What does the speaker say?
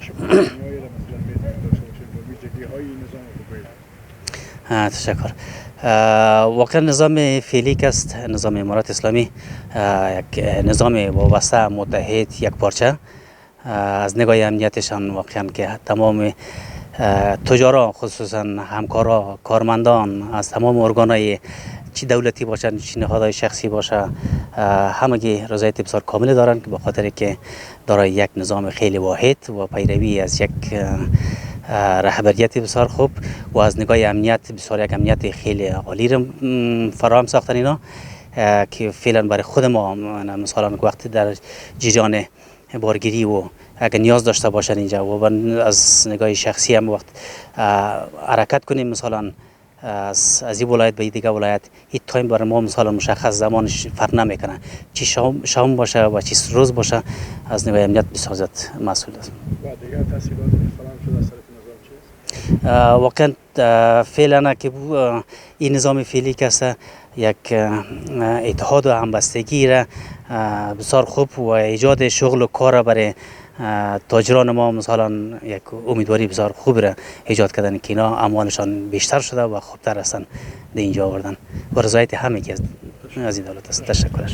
چه معنایی را مثلا میتونه داشته باشه و ویژگی های این نظام رو بگید؟ تشکر. واقعا نظام فعلی که است نظام امارات اسلامی یک نظام وابسته متحد یک پارچه از نگاه امنیتشان واقعا که تمام تجارا خصوصا همکارا کارمندان از تمام ارگانهای چی دولتی باشن چی نهادهای شخصی باشه همگی رضایت بسیار کامل دارن که به خاطر که دارای یک نظام خیلی واحد و پیروی از یک رهبریت بسیار خوب و از نگاه امنیت بسیار یک امنیت خیلی عالی را فراهم ساختن اینا که فعلا برای خود ما مثلا وقتی در جریان بارگیری و اگر نیاز داشته باشن اینجا و از نگاه شخصی هم وقت حرکت کنیم مثلا از این ولایت به دیگه ولایت این تایم برای ما مثلا مشخص زمانش فرق نمیکنه چی شام باشه و چی روز باشه از نگاه امنیت بسیار زیاد مسئول است. و دیگه تحصیلات فراهم شده از طرف نظام چیست؟ واقعا فعلا که این نظام فعلی که است یک اتحاد و همبستگی را بسیار خوب و ایجاد شغل و کار برای تاجران ما مثلا یک امیدواری بسیار خوب را ایجاد کردن که اینا اموالشان بیشتر شده و خوبتر هستن در اینجا آوردن و رضایت همه از این دولت است. تشکر.